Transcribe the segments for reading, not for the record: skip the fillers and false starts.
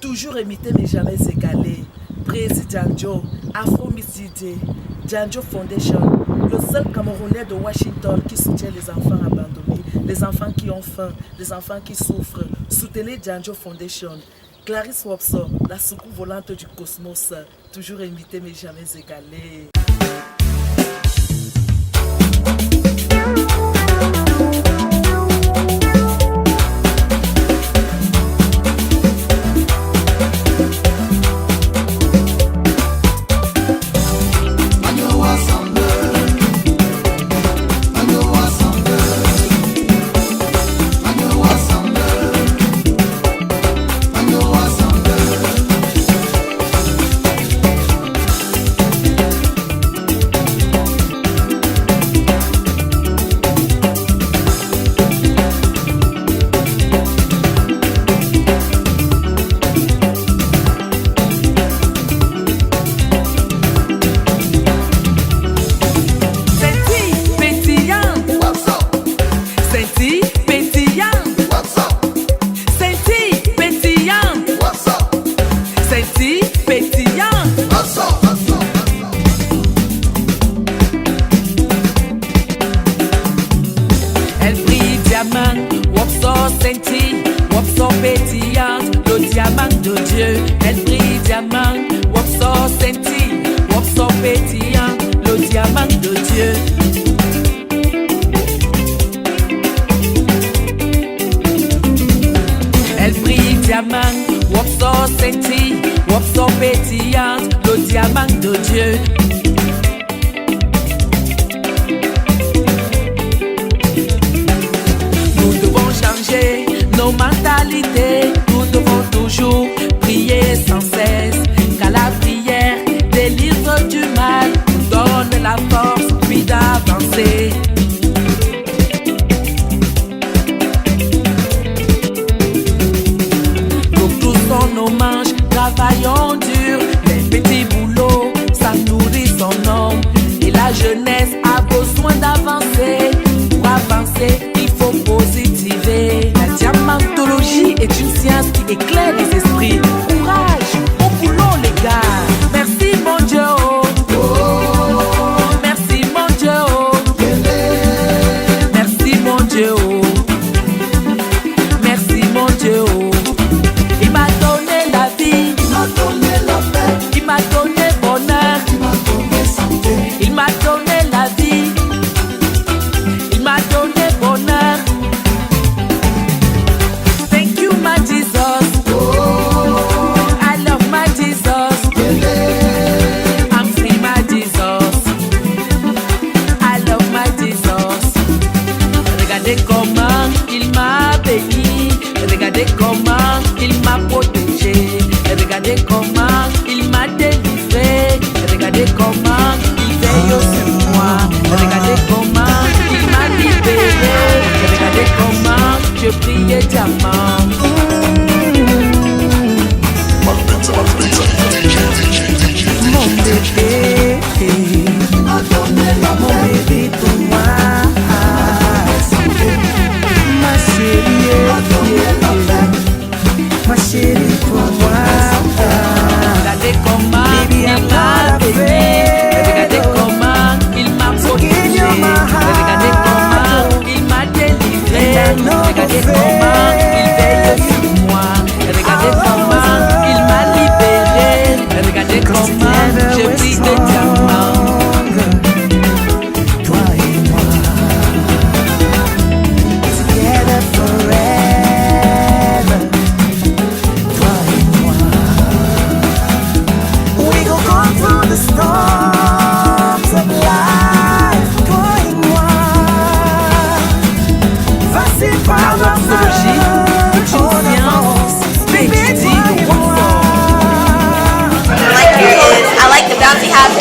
toujours imité mais jamais égalé. Président Joe, Afro Miss DJ, Janjo Foundation, le seul Camerounais de Washington qui soutient les enfants abandonnés, les enfants qui ont faim, les enfants qui souffrent. Soutenez Janjo Foundation. Clarisse Wopso, la soucoupe volante du cosmos, toujours imité mais jamais égalé.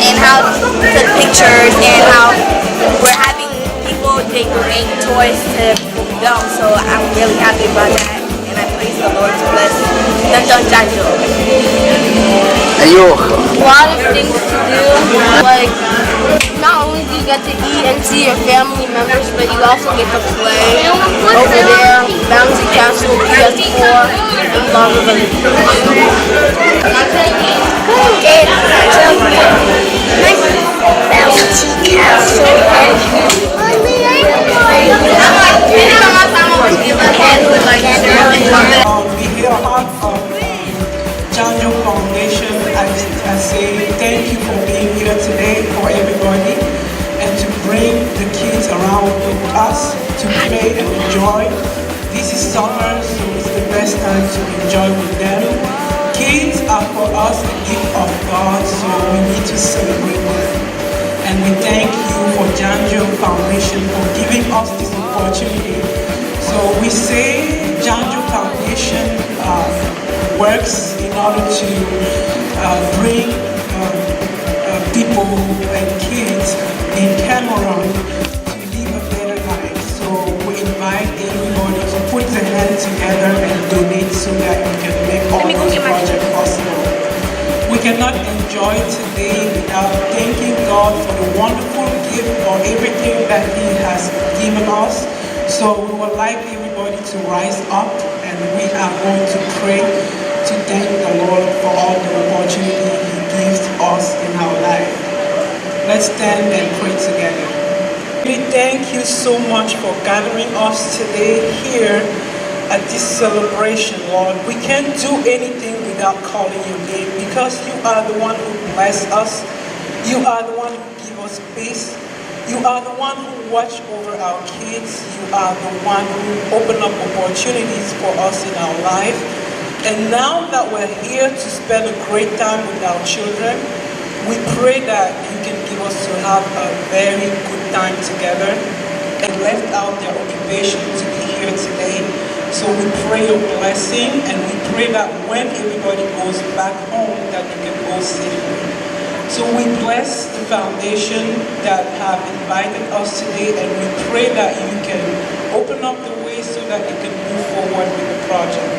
And how the pictures and how we're having people decorate toys to go. So I'm really happy about that, and I praise the Lord to bless Dun Janjo. A lot of things to do, like not only you get to eat and see your family members, but you also get to play over there, Bouncy Castle, PS4, and blah blah blah. Okay, so Bouncy Castle On behalf of Janjo Foundation, I say thank you for being here today for everybody and to bring the kids around with us to play and enjoy. This is summer, so it's the best time to enjoy with them. Kids are for us the gift of God, so we need to celebrate them. And we thank you for Janjo Foundation for giving us this opportunity. So we say Janjo Foundation works in order to bring people and kids in Cameroon to live a better life. So we invite everybody to put their hands together and donate so that we can make all this project possible. We cannot enjoy today without thanking God for the wonderful gift or everything that He has given us. So we would like everybody to rise up and we are going to pray to thank the Lord for all the opportunity He gives us in our life. Let's stand and pray together. We thank you so much for gathering us today here at this celebration, Lord. We can't do anything without calling your name because you are the one who bless us. You are the one who give us peace. You are the one who watch over our kids. You are the one who open up opportunities for us in our life. And now that we're here to spend a great time with our children, we pray that you can give us to have a very good time together and left out their occupation to be here today. So we pray your blessing and we pray that when everybody goes back home that you can go safely. So we bless the foundation that have invited us today and we pray that you can open up the way so that you can move forward with the project.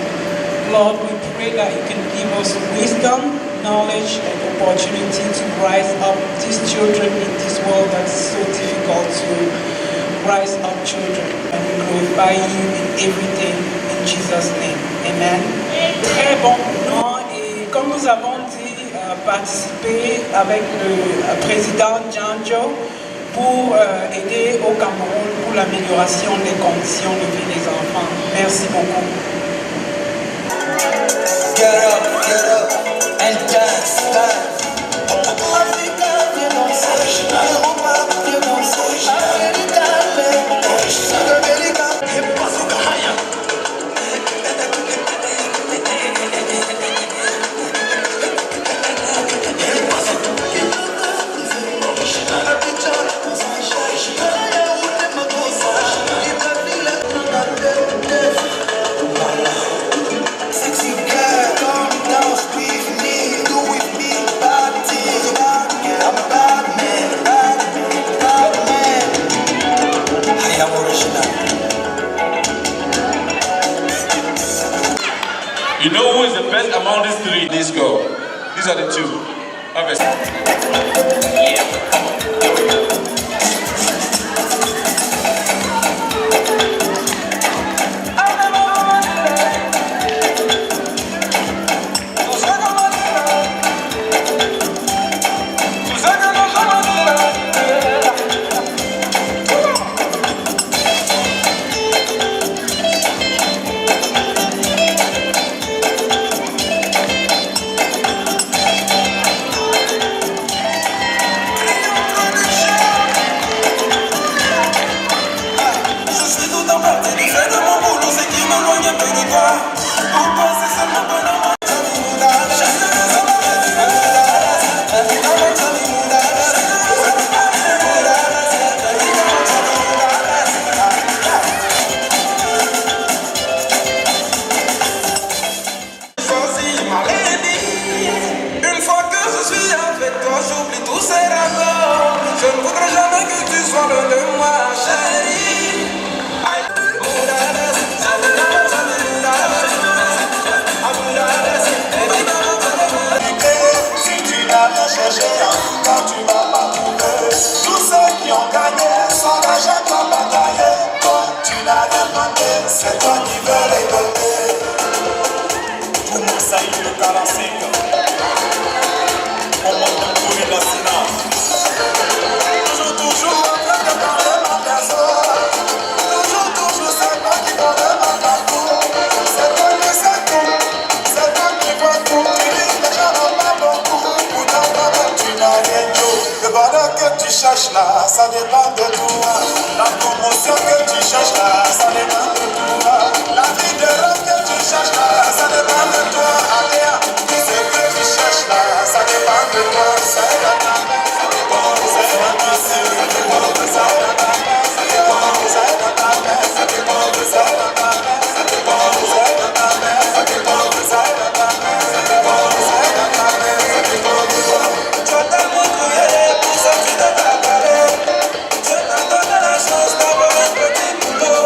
Lord, we pray that you can give us wisdom, knowledge and opportunity to rise up these children in this world that's so difficult to rise up children. And we glorify you in everything in Jesus' name. Amen. Très bon. Non, et comme nous avons dit, participer avec le président Janjo pour aider au Cameroun pour l'amélioration des conditions de vie des enfants. Merci beaucoup. Get up, and dance, dance. Africa, viens danser. Europa, viens danser. América, América. You know who is the best among these three? Let's go. These are the two. Obviously. c'est toi qui veux récolter. Tout mon saïd le 45. On monte de courir la Sina. Toujours en train de parler ma personne. Toujours, c'est toi qui connais ma parcours. C'est toi qui sais tout, c'est toi qui vois tout. Tu dis que j'en ai pas beaucoup, pourtant toi-même tu n'as rien dit. Le bonheur que tu cherches là, ça dépend de toi. La promotion que tu cherches là, ça dépend de toi. La vie de rêve que tu cherches là, ça dépend de toi. Adéa, tout ce que tu cherches là, ça dépend de toi. C'est la tendance, ça dépend, c'est la tendance, ça dépend, c'est la tendance, ça dépend, c'est la tendance, ça dépend, c'est la tendance, ça dépend, c'est la tendance, ça dépend, c'est la tendance, ça dépend, c'est la tendance, ça dépend de toi. Tu as tellement crié, pour ça tu t'es préparé. Je t'ai donné la chance d'avoir un petit boulot.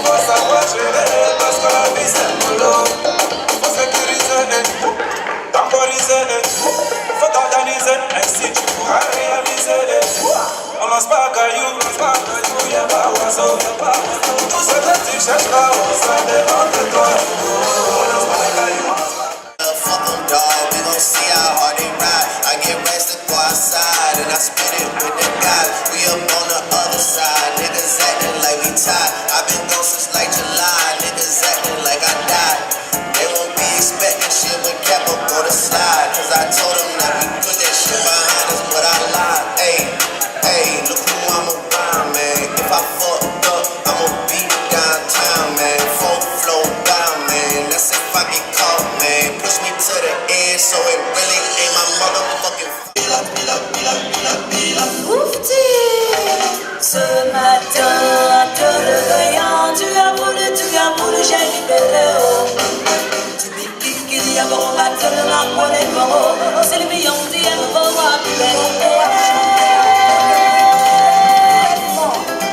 Faut savoir gérer parce que la vie c'est le boulot. Faut sécuriser les trous, temporiser les trous. Faut t'organiser, ainsi tu pourras réaliser les trous. On lance pas caillou, y'a pas oiseau, y'a pas oiseau. Tout ce que tu cherches là, ça dépend de toi. On lance pas caillou. Fuck them, dog, we gon' see how hard they ride. I get rest to go outside and I spit it with the guys. We up on the other side, niggas acting like we tied. I've been gone since like July, niggas acting like I died. They won't be expecting shit when Capo go to slide. Cause I told them that we put that shit behind us, but I lied. Hey, look who I'm around, man. If I fucked up, I'ma beat downtown, man. Full flow down, man. That's if I get caught, man. Push me to the edge, so it really ain't my motherfucking Oufti, ce matin, en te réveillant, tu as voulu, j'ai libéré. Tu me dis qu'il y a bon matin, la monnaie mort, c'est le million d'hier, on va voir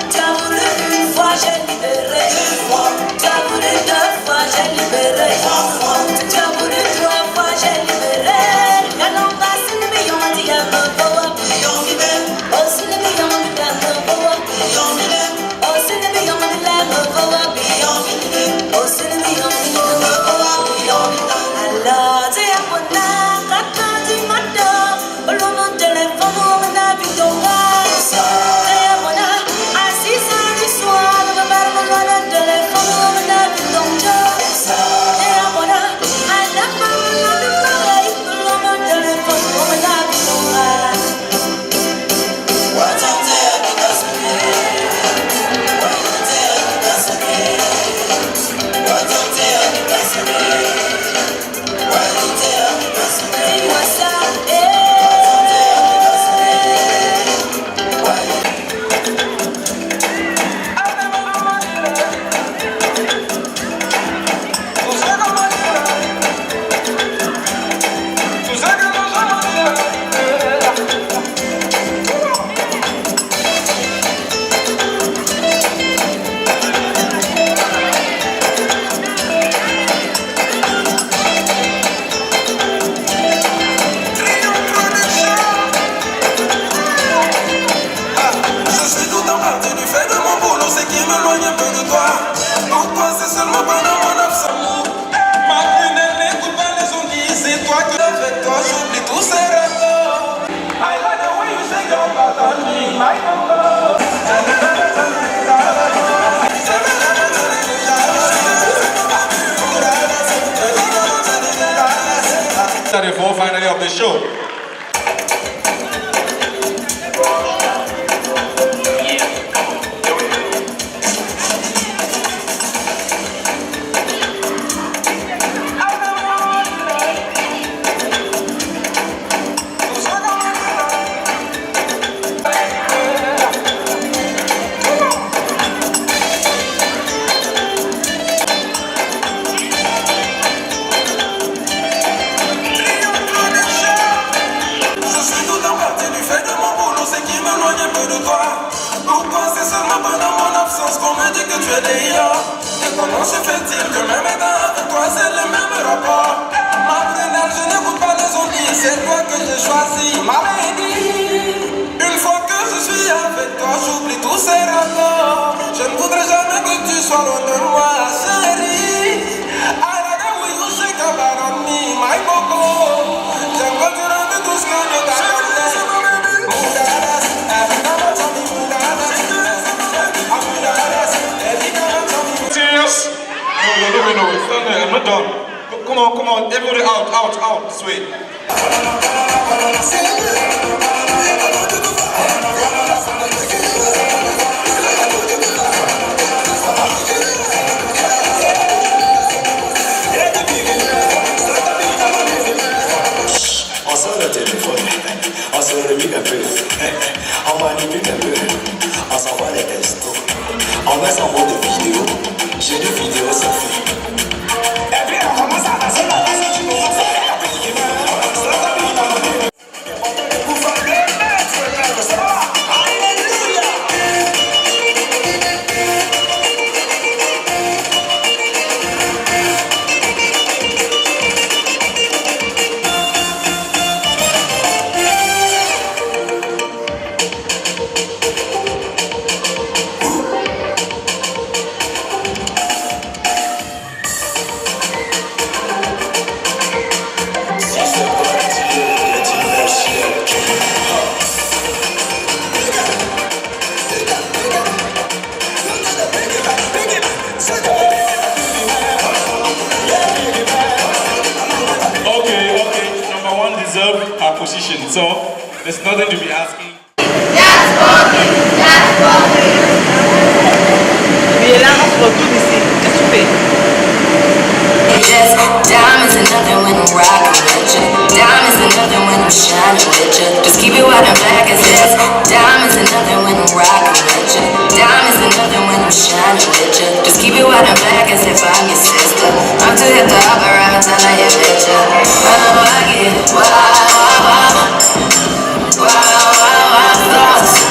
tu as voulu une fois, j'ai libéré. Tu as voulu deux fois, j'ai libéré. Tu as voulu trois fois, j'ai libéré. Allons passer le million d'hier, on va voir. Oh, c'est le million d'hier, on va voir. Oh, c'est le million d'hier, on va voir. Oh, c'est le million d'hier, on va voir. Alors, tu es mon âme, quand tu m'adores, le téléphone, on a vu ton Finally of the show. Comment se fait-il que même étant avec toi c'est le même rapport? Ma prunelle, je n'écoute pas les zombies, c'est toi que j'ai choisi. Ma lady, une fois que je suis avec toi, j'oublie tous ces rapports. Je ne voudrais jamais que tu swallow the moi, chérie. I like the way you shake your body on me, my coco. J'aime quand tu rentres tout ce que je t'ai. Serious? No, it's not there. I'm not done. Come on, everybody out, this way. On sort le téléphone, on se remue un peu, on manipule un peu, on s'envoie les textos, on met son mode de vidéo, j'ai des vidéos ça fait. Et puis on commence à passer la base du monde, our position, so there's nothing to be asking. Diamonds and nothing when I'm rockin' with ya. Diamonds and nothing when I'm shining with ya. Just keep it white and black as this. Diamonds and nothing when I'm rockin' with ya. Diamonds and nothing when I'm shining with ya. Just keep it white and black as if I'm your sister. I'm too hip to hop around till I hit with ya. Oh, I get wild thoughts.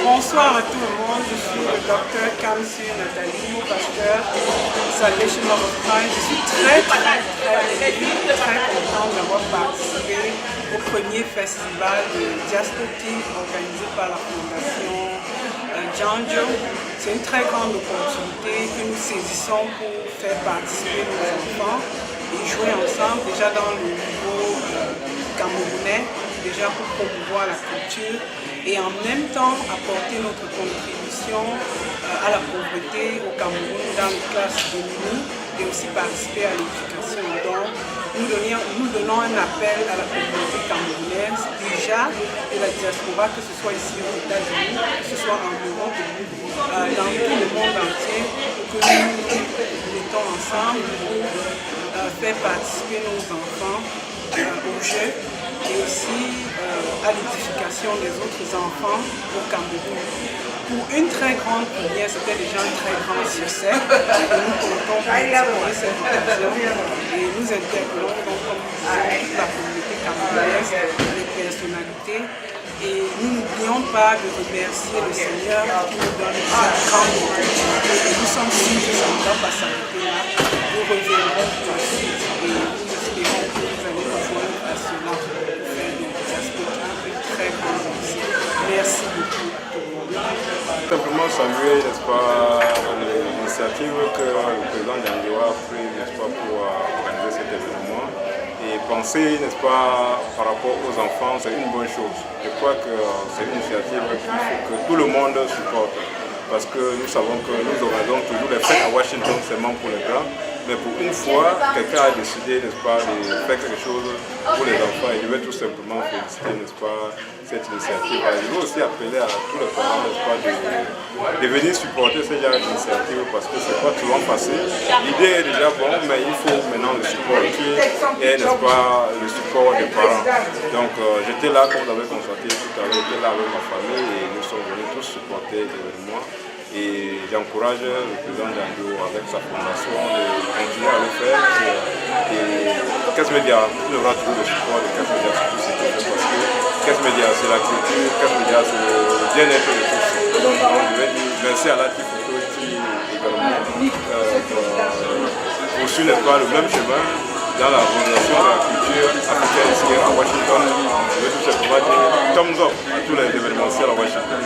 Bonsoir à tout le monde, je suis le docteur Kamsi Nathalie, pasteur Salvation of Christ. Je suis très contente d'avoir participé au premier festival de Diaspora organisé par la Fondation Janjo. C'est une très grande opportunité que nous saisissons pour faire participer nos enfants et jouer ensemble déjà dans le niveau camerounais, déjà pour promouvoir la culture et en même temps apporter notre contribution à la pauvreté au Cameroun dans les classes démunies et aussi participer à l'éducation. Donc, nous donnons un appel à la communauté camerounaise, déjà de la diaspora, que ce soit ici aux États-Unis, que ce soit en Europe, dans tout le monde entier, que nous mettons ensemble pour faire participer nos enfants aux jeux et aussi à l'édification des autres enfants au Cameroun. Pour une très grande première, c'était déjà un très grand succès. Et nous comptons continuer cette occasion et nous interpellons donc, comme nous disons, toute la communauté camerounaise, les personnalités. Et nous n'oublions pas de remercier le Seigneur qui nous donne cette grande opportunité. Et nous sommes sûrs que ça ne va pas s'arrêter là. Nous reviendrons pour la suite et nous espérons que vous allez rejoindre à cela pour faire de Diaspora une très grande réussite. Merci beaucoup à tout le monde. Simplement saluer, n'est-ce pas, l'initiative que le président Djanjo a prise, n'est-ce pas, pour organiser cet événement. Et penser, n'est-ce pas, par rapport aux enfants, c'est une bonne chose. Je crois que c'est une initiative qu'il faut que tout le monde supporte. Parce que nous savons que nous organisons toujours les fêtes à Washington seulement pour les grands. Mais pour une fois, quelqu'un a décidé, n'est-ce pas, de faire quelque chose pour les enfants. Et je vais tout simplement féliciter, n'est-ce pas, cette initiative. Je veux aussi appeler à tous les parents, n'est-ce pas, de venir supporter ce genre d'initiative parce que c'est pas toujours facile. L'idée est déjà bonne, mais il faut maintenant le support et, n'est-ce pas, le support des parents. Donc j'étais là, comme vous l'avez constaté tout à l'heure, j'étais là avec ma famille et nous sommes venus tous supporter l'événement. Et j'encourage le président Djanjo avec sa fondation de continuer à le faire. Et Caisse Média, il aura toujours le support de Caisse Média sur tout ce qu'il fait parce que Caisse Média c'est la culture, Caisse Média c'est le bien-être de tous. Donc je vais dire merci à la Photo qui également poursuit, n'est-ce pas, le même chemin dans la valorisation de la culture africaine ici à Washington. Je vais tout simplement dire thumbs up à tous les événementiels à Washington.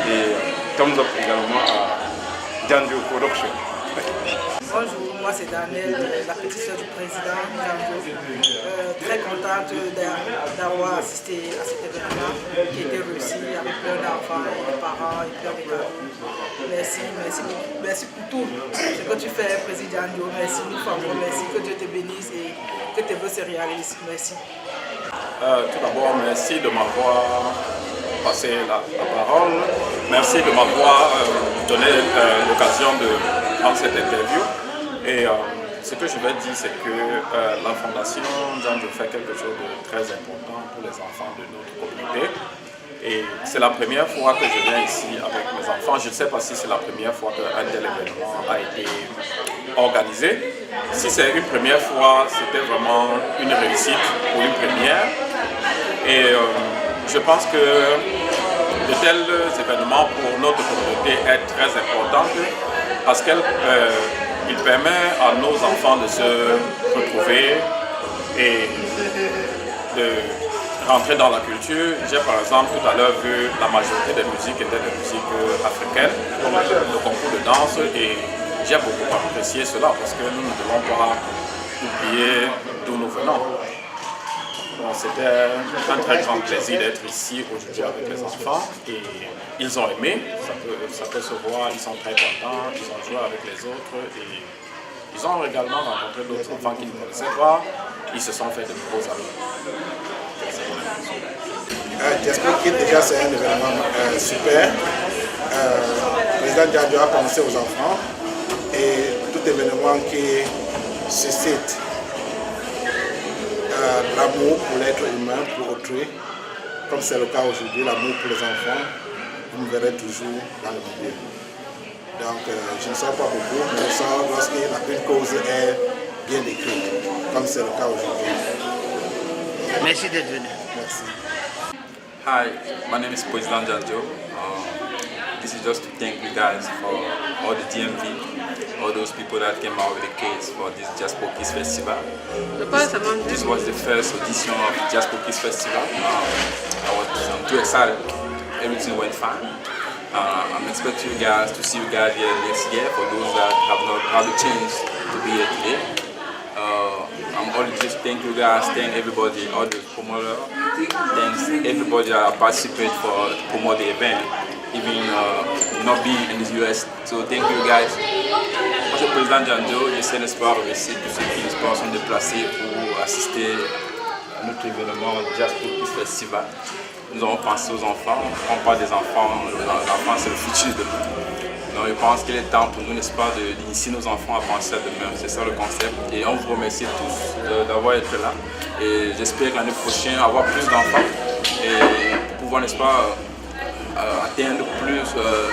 Et thumbs up également à Djanjo Production. Bonjour, moi c'est Daniel, la petite soeur du président Djanjo. Très contente d'avoir assisté à cet événement qui était réussi avec plein d'enfants et de parents et plein de cadeaux. Merci pour tout ce que tu fais, président Djanjo. Merci mille fois encore, merci, que Dieu te bénisse et que tes vœux se réalisent. Merci. Tout d'abord, merci de m'avoir passé la parole. Merci de m'avoir donné l'occasion de prendre cette interview. Et ce que je vais dire, c'est que la Fondation Djanjo fait quelque chose de très important pour les enfants de notre communauté. Et c'est la première fois que je viens ici avec mes enfants. Je ne sais pas si c'est la première fois qu'un tel événement a été organisé. Si c'est une première fois, c'était vraiment une réussite pour une première. Et je pense que de tels événements pour notre communauté est très important parce qu'il permet à nos enfants de se retrouver et de rentrer dans la culture. J'ai par exemple tout à l'heure vu la majorité des musiques étaient des musiques africaines, comme le concours de danse, et j'ai beaucoup apprécié cela parce que nous ne devons pas oublier d'où nous venons. C'était un très grand plaisir d'être ici aujourd'hui avec les enfants et ils ont aimé, ça peut se voir, ils sont très contents, ils ont joué avec les autres et ils ont également rencontré d'autres enfants qu'ils ne connaissaient pas, ils se sont fait de nouveaux amis. J'espère que déjà c'est un événement super. Le président Djanjo a pensé aux enfants et tout événement qui suscite l'amour pour l'être humain, pour autrui, comme c'est le cas aujourd'hui, l'amour pour les enfants, vous me verrez toujours dans le milieu. Donc je ne sors pas beaucoup, mais je sors lorsqu'une cause est bien décrite, comme c'est le cas aujourd'hui. Merci d'être venu. Merci. Hi, my name is President Djanjo. This is just to thank you guys for all the DMV, all those people that came out with the kids for this Jazz Pokies Festival. This was the first edition of Jazz Pokies Festival. I'm too excited. Everything went fine. I'm expecting you guys to see you guys here next year for those that have not had the chance to be here today. I'm only just thank you guys, thank everybody, all the promoters, thanks everybody that participated for promote the event. even not being in the US. So thank you guys. Moi, je suis le président Janjo, j'essaie n'est-ce pas remercier tous ceux qui n'est-ce pas sont déplacés pour assister à notre événement Jazz Cookies Festival. Nous avons pensé aux enfants, on parle des enfants, l'enfant c'est le futur de demain. Donc je pense qu'il est temps pour nous, n'est-ce pas, d'initier nos enfants à penser à demain, c'est ça le concept. Et on vous remercie tous d'avoir été là. Et j'espère que l'année prochaine, avoir plus d'enfants et pouvoir, n'est-ce pas, atteindre plus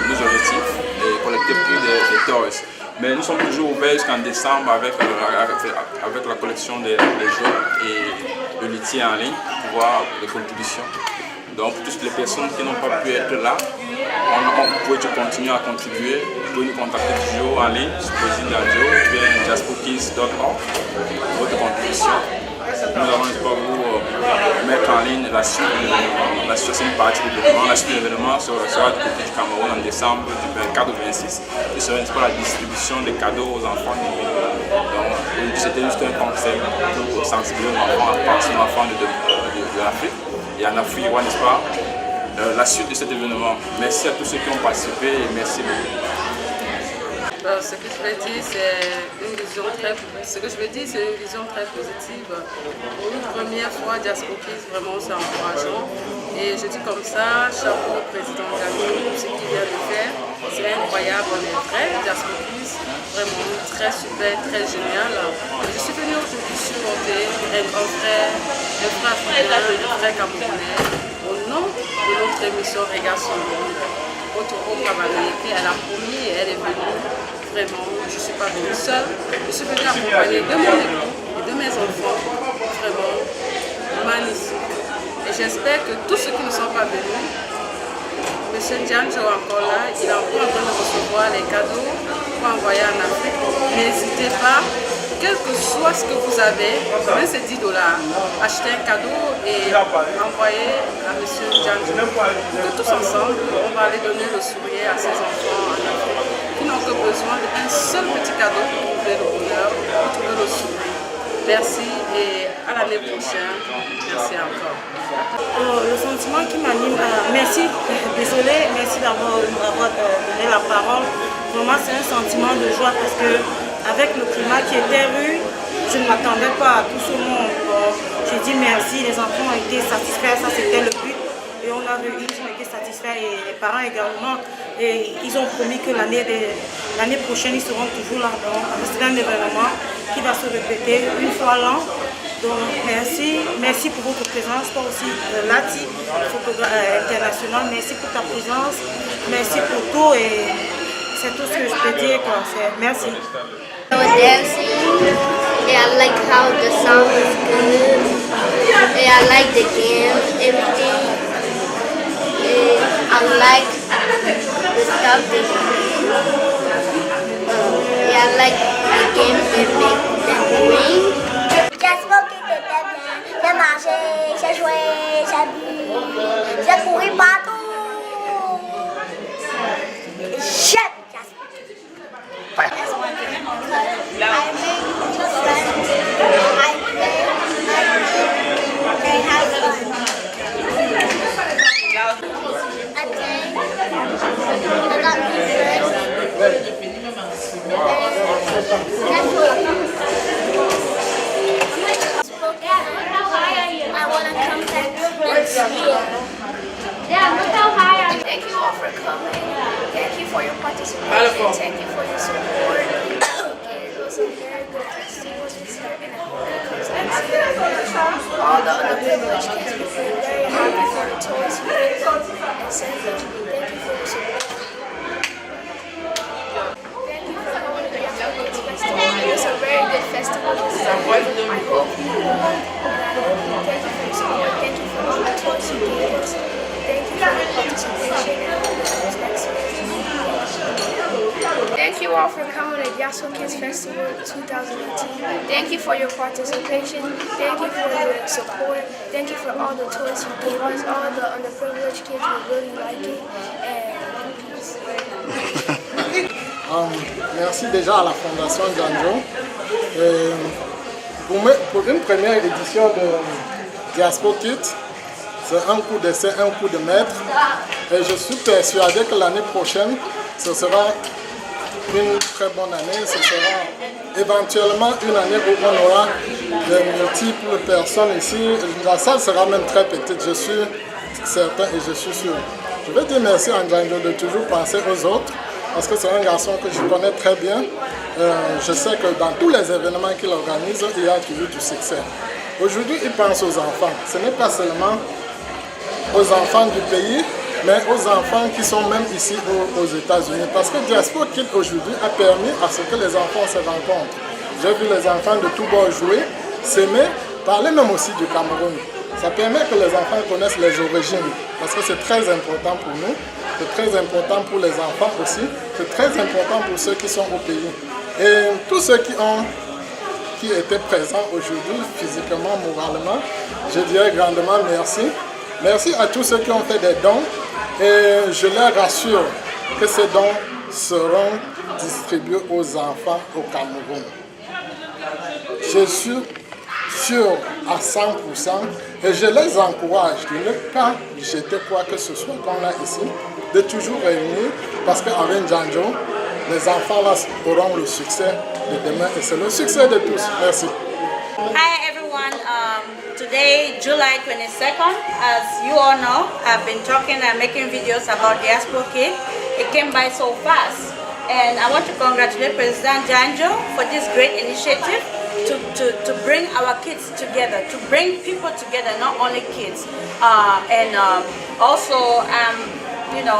nos objectifs et collecter plus de toys. Mais nous sommes toujours ouverts jusqu'en décembre avec la collection des jeux et le litier en ligne pour voir les contributions. Donc pour toutes les personnes qui n'ont pas pu être là, on peut continuer à contribuer. Vous pouvez nous contacter toujours en ligne sur Président Janjo ou bien jazzcookies.org pour votre contribution. Nous allons vous mettre en ligne la suite c'est une partie de l'événement. La suite de l'événement sera du côté du Cameroun en décembre du 24 au 26. Ce sera la distribution des cadeaux aux enfants du pays. Donc c'était juste un concept pour sensibiliser les enfants à partir aux enfants de l'Afrique. Et en Afrique, n'est-ce pas, la suite de cet événement. Merci à tous ceux qui ont participé et merci beaucoup. Ce que je veux dire, c'est une vision très positive. Pour une première fois, Jazz Cookies, vraiment, c'est encourageant. Et je dis comme ça, chapeau au président Janjo pour ce qu'il vient de faire. C'est incroyable, on est vrai. Jazz Cookies, vraiment très super, très génial. Je suis venue aujourd'hui supporter un grand frère, un frère africain, un frère camerounais, au nom de notre émission Regarde sur le monde. Otoko Kabane, qui elle a promis et elle est venue. Vraiment, je ne suis pas venue seule. Je suis venue accompagnée de mon époux et de mes enfants. Vraiment magnifique. Et j'espère que tous ceux qui ne sont pas venus, M. Janjo est encore là, il est encore en train de recevoir les cadeaux pour envoyer en Afrique. N'hésitez pas, quel que soit ce que vous avez, même c'est $10, achetez un cadeau et envoyez à M. Janjo. Que tous ensemble, on va aller donner le sourire à ces enfants en Afrique qui n'ont que besoin d'un seul petit cadeau pour trouver le bonheur, pour trouver le sourire. Merci et à l'année prochaine. Merci encore. Le sentiment qui m'anime, merci, désolé, merci d'avoir donné la parole. Vraiment, c'est un sentiment de joie parce que avec le climat qui était rude, je ne m'attendais pas à tout ce monde. J'ai dit merci, les enfants ont été satisfaits, ça c'était le but. Et on a réussi, ils ont été satisfaits et les parents également. Et ils ont promis que l'année prochaine, ils seront toujours là. Donc, c'est un événement qui va se répéter une fois l'an. Donc, merci pour votre présence. Toi aussi, Lati, photographe international, merci pour ta présence. Merci pour tout et c'est tout ce que je peux dire. Merci. I was dancing and I like how the song was good and I like the dance, everything. And I like the stuff they do. I like the games they make them win. Jazz Cookies était bien. J'ai marché, j'ai joué, j'ai bu, j'ai couru partout. J'aime Jazz Cookies. I made new friends. I play, they have fun. I think I got new friends. I want to come back next year. Thank you all for coming. Thank you for your participation. Thank you for your support. It was a very good festival this year, and I hope it comes next year. All the underprivileged kids will be very happy for the toys you gave them and send them. Thank you for your support. Thank you for coming to the Jazz Cookies Festival. It was a very good festival this year. I hope you won. Thank you for your support. Thank you for all the toys you gave us. Thank you for your participation and I hope it comes next year. Thank you all for coming to Jazz Cookies Festival 2018. Thank you for your participation. Thank you for your support. Thank you for all the toys you gave us. All the underprivileged kids will really like it. And peace. Merci déjà à la Fondation Janjo. Pour une première édition de Jazz Cookies, c'est un coup d'essai, un coup de maître. Et je suis persuadé que l'année prochaine, ce sera une très bonne année. Ce sera éventuellement une année où on aura de multiples personnes ici. La salle sera même très petite, je suis certain et je suis sûr. Je veux dire merci à Njanjo de toujours penser aux autres, parce que c'est un garçon que je connais très bien. Je sais que dans tous les événements qu'il organise, il y a toujours du succès. Aujourd'hui, il pense aux enfants. Ce n'est pas seulement aux enfants du pays, mais aux enfants qui sont même ici aux États-Unis. Parce que Diaspora Kid aujourd'hui a permis à ce que les enfants se rencontrent. J'ai vu les enfants de tous bords jouer, s'aimer, parler même aussi du Cameroun. Ça permet que les enfants connaissent les origines, parce que c'est très important pour nous, c'est très important pour les enfants aussi, c'est très important pour ceux qui sont au pays. Et tous ceux qui étaient présents aujourd'hui, physiquement, moralement, je dirais grandement merci. Merci à tous ceux qui ont fait des dons et je leur rassure que ces dons seront distribués aux enfants au Cameroun. Je suis sûr à 100% et je les encourage de ne pas jeter quoi que ce soit qu'on a ici, de toujours réunir parce qu'avec Njanjo, les enfants là auront le succès de demain et c'est le succès de tous. Merci. Hi everyone, today July 22nd, as you all know, I've been talking and making videos about Diaspora Kid. It came by so fast and I want to congratulate President Njanjo for this great initiative to bring our kids together, to bring people together, not only kids. Also I'm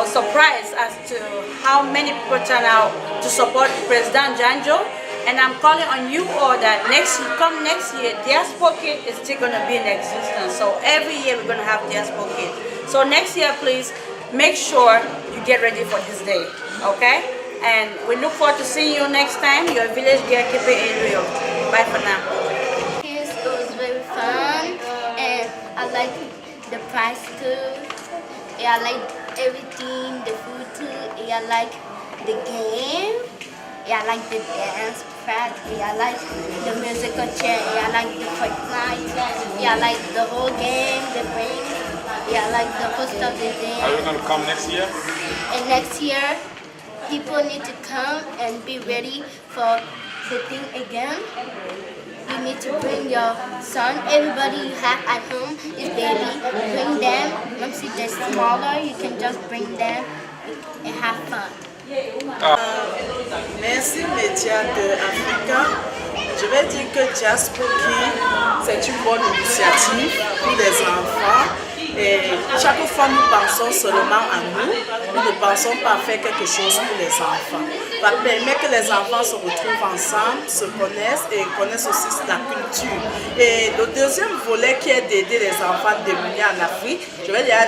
surprised as to how many people turn out to support President Njanjo. And I'm calling on you all that come next year, Diaspora Kid is still going to be in existence. So every year we're going to have Diaspora Kid. So next year, please make sure you get ready for this day, okay? And we look forward to seeing you next time. Your village gatekeeper in Rio. Bye for now. It was very fun, and I like the prize too. Yeah, I like everything, the food too. Yeah, I like the game. Yeah, I like the dance practice. Yeah, I like the musical chair. Yeah, I like the Fortnite. Yeah, I like the whole game, the brain. Yeah, I like the host of the day. Are you going to come next year? And next year, people need to come and be ready for the thing again. You need to bring your son. Everybody you have at home is baby. Bring them. Once they're smaller, you can just bring them and have fun. Merci médias de Africa. Je vais dire que Diaspora Kid, c'est une bonne initiative pour les enfants. Et chaque fois nous pensons seulement à nous, nous ne pensons pas à faire quelque chose pour les enfants. Ça permet que les enfants se retrouvent ensemble, se connaissent et connaissent aussi la culture. Et le deuxième volet qui est d'aider les enfants démunis en Afrique, je vais dire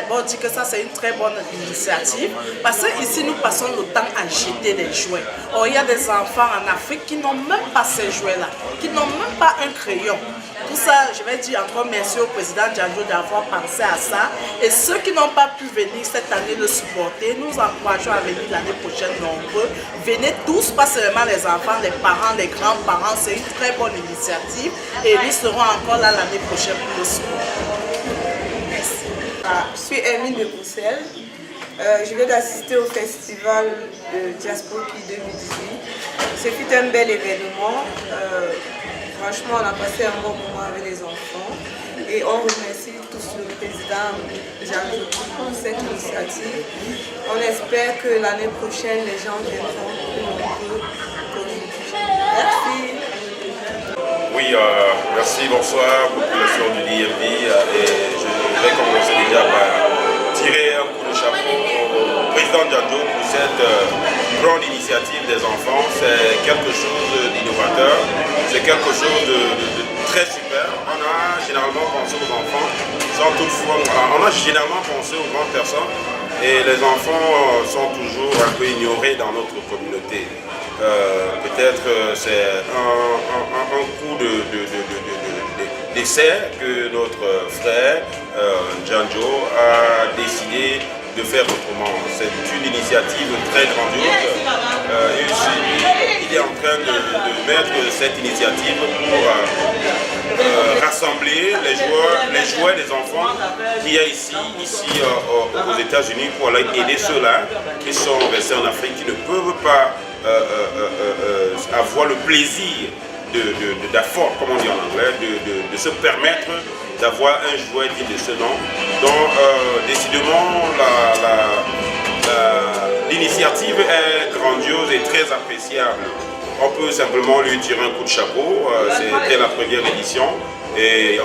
que ça c'est une très bonne initiative parce que ici nous passons le temps à jeter les jouets. Or, il y a des enfants en Afrique qui n'ont même pas ces jouets-là, qui n'ont même pas un crayon. Pour ça, je vais dire encore merci au président Njanjo d'avoir pensé à ça. Et ceux qui n'ont pas pu venir cette année le supporter, nous encourageons à venir l'année prochaine nombreux. Venez tous, pas seulement les enfants, les parents, les grands-parents. C'est une très bonne initiative. Et nous serons encore là l'année prochaine pour le supporter. Merci. Je suis Hermine de Bruxelles. Je viens d'assister au festival de Diaspora Kid 2018. Ce fut un bel événement. Franchement, on a passé un bon moment avec les enfants et on remercie tous le président Njanjo pour cette initiative. On espère que l'année prochaine, les gens viendront plus nombreux pour nous. Merci. Oui, merci, bonsoir, population du DMV. Et je vais commencer déjà par tirer un coup de chapeau au président Njanjo pour cette grande initiative des enfants. C'est quelque chose d'innovateur, c'est quelque chose de très super. On a généralement pensé aux enfants, sans toutefois, on a généralement pensé aux grandes personnes et les enfants sont toujours un peu ignorés dans notre communauté. Peut-être c'est un coup d'essai que notre frère Njanjo a décidé de faire autrement. C'est une initiative très grandiose. Il est en train de mettre cette initiative pour rassembler les jouets des enfants qu'il y a ici aux États-Unis pour aller aider ceux-là qui sont restés en Afrique, qui ne peuvent pas avoir le plaisir d'afford, comme on dit en anglais, de se permettre d'avoir un jouet digne de ce nom. Donc, décidément, l'initiative est grandiose et très appréciable. On peut simplement lui tirer un coup de chapeau. C'était la première édition. Et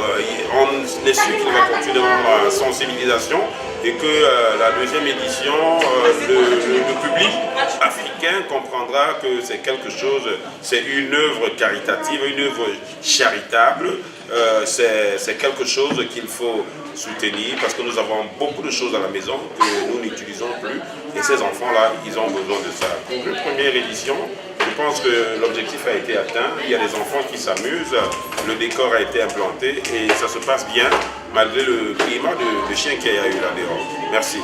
on est sûr qu'il va continuer dans la sensibilisation et que la deuxième édition, le public africain comprendra que c'est quelque chose, c'est une œuvre caritative, une œuvre charitable, c'est quelque chose qu'il faut soutenir parce que nous avons beaucoup de choses à la maison que nous n'utilisons plus et ces enfants-là, ils ont besoin de ça. Pour une première édition, je pense que l'objectif a été atteint, il y a des enfants qui s'amusent, le décor a été implanté et ça se passe bien malgré le climat de chien qu'il y a eu là dehors. Merci.